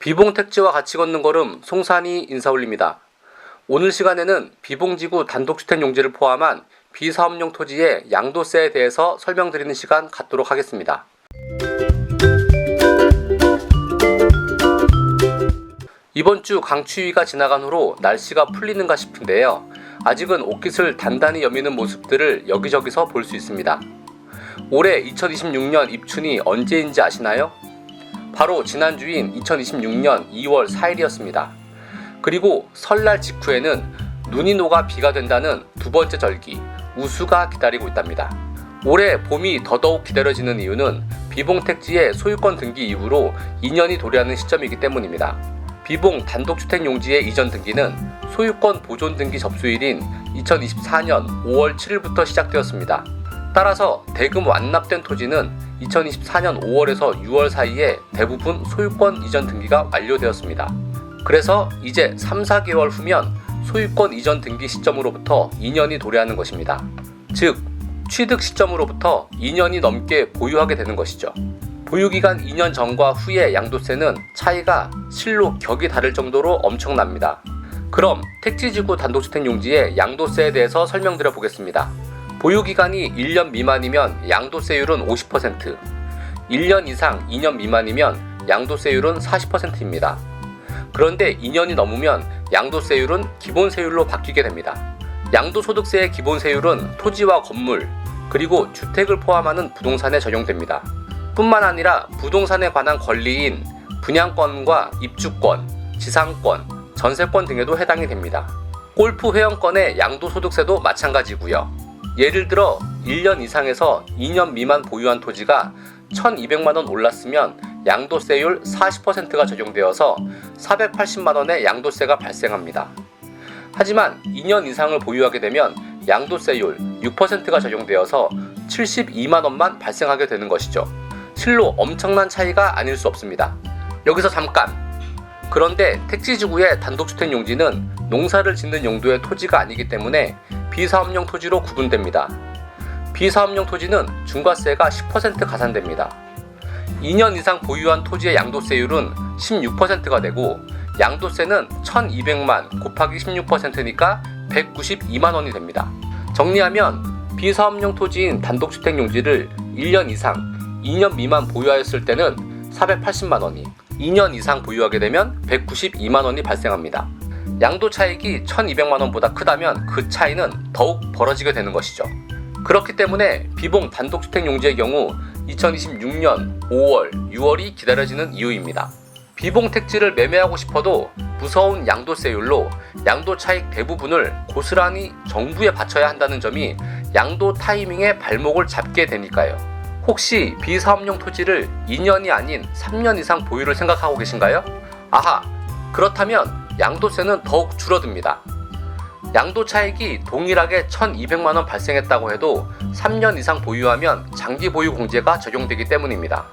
비봉택지와 같이 걷는 걸음 송산이 인사올립니다. 오늘 시간에는 비봉지구 단독주택 용지를 포함한 비사업용 토지의 양도세에 대해서 설명드리는 시간 갖도록 하겠습니다. 이번 주 강추위가 지나간 후로 날씨가 풀리는가 싶은데요. 아직은 옷깃을 단단히 여미는 모습들을 여기저기서 볼 수 있습니다. 올해 2026년 입춘이 언제인지 아시나요? 바로 지난주인 2026년 2월 4일이었습니다. 그리고 설날 직후에는 눈이 녹아 비가 된다는 두 번째 절기, 우수가 기다리고 있답니다. 올해 봄이 더더욱 기다려지는 이유는 비봉택지의 소유권 등기 이후로 2년이 도래하는 시점이기 때문입니다. 비봉 단독주택 용지의 이전 등기는 소유권 보존 등기 접수일인 2024년 5월 7일부터 시작되었습니다. 따라서 대금 완납된 토지는 2024년 5월에서 6월 사이에 대부분 소유권 이전 등기가 완료되었습니다. 그래서 이제 3-4개월 후면 소유권 이전 등기 시점으로부터 2년이 도래하는 것입니다. 즉, 취득 시점으로부터 2년이 넘게 보유하게 되는 것이죠. 보유기간 2년 전과 후의 양도세는 차이가 실로 격이 다를 정도로 엄청납니다. 그럼 택지지구 단독주택 용지의 양도세에 대해서 설명드려 보겠습니다. 보유기간이 1년 미만이면 양도세율은 50%, 1년 이상 2년 미만이면 양도세율은 40%입니다. 그런데 2년이 넘으면 양도세율은 기본세율로 바뀌게 됩니다. 양도소득세의 기본세율은 토지와 건물, 그리고 주택을 포함하는 부동산에 적용됩니다. 뿐만 아니라 부동산에 관한 권리인 분양권과 입주권, 지상권, 전세권 등에도 해당이 됩니다. 골프 회원권의 양도소득세도 마찬가지고요. 예를 들어 1년 이상에서 2년 미만 보유한 토지가 1,200만원 올랐으면 양도세율 40%가 적용되어서 480만원의 양도세가 발생합니다. 하지만 2년 이상을 보유하게 되면 양도세율 6%가 적용되어서 72만원만 발생하게 되는 것이죠. 실로 엄청난 차이가 아닐 수 없습니다. 여기서 잠깐! 그런데 택지지구의 단독주택 용지는 농사를 짓는 용도의 토지가 아니기 때문에 비사업용 토지로 구분됩니다. 비사업용 토지는 중과세가 10% 가산됩니다. 2년 이상 보유한 토지의 양도세율은 16%가 되고 양도세는 1,200만 곱하기 16%니까 192만원이 됩니다. 정리하면 비사업용 토지인 단독주택 용지를 1년 이상, 2년 미만 보유하였을 때는 480만원이, 2년 이상 보유하게 되면 192만원이 발생합니다. 양도 차익이 1,200만원보다 크다면 그 차이는 더욱 벌어지게 되는 것이죠. 그렇기 때문에 비봉 단독주택 용지의 경우 2026년 5월, 6월이 기다려지는 이유입니다. 비봉 택지를 매매하고 싶어도 무서운 양도세율로 양도 차익 대부분을 고스란히 정부에 바쳐야 한다는 점이 양도 타이밍에 발목을 잡게 되니까요. 혹시 비사업용 토지를 2년이 아닌 3년 이상 보유를 생각하고 계신가요? 아하! 그렇다면 양도세는 더욱 줄어듭니다. 양도 차익이 동일하게 1,200만원 발생했다고 해도 3년 이상 보유하면 장기 보유 공제가 적용되기 때문입니다.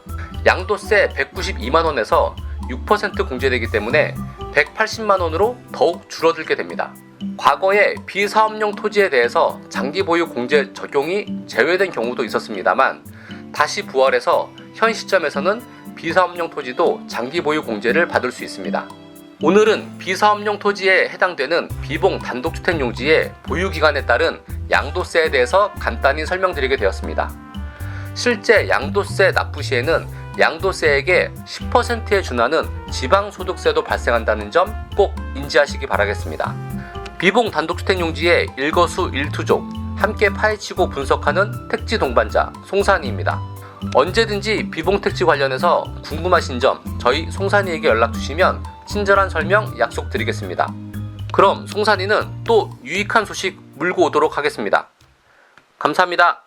양도세 192만원에서 6% 공제되기 때문에 180만원으로 더욱 줄어들게 됩니다. 과거에 비사업용 토지에 대해서 장기 보유 공제 적용이 제외된 경우도 있었습니다만 다시 부활해서 현 시점에서는 비사업용 토지도 장기 보유 공제를 받을 수 있습니다. 오늘은 비사업용 토지에 해당되는 비봉 단독주택 용지의 보유기간에 따른 양도세에 대해서 간단히 설명드리게 되었습니다. 실제 양도세 납부 시에는 양도세액의 10%에 준하는 지방소득세도 발생한다는 점 꼭 인지하시기 바라겠습니다. 비봉 단독주택 용지의 일거수 일투족, 함께 파헤치고 분석하는 택지 동반자 송산이입니다. 언제든지 비봉택지 관련해서 궁금하신 점 저희 송산이에게 연락주시면 친절한 설명 약속드리겠습니다. 그럼 송산이는 또 유익한 소식 물고 오도록 하겠습니다. 감사합니다.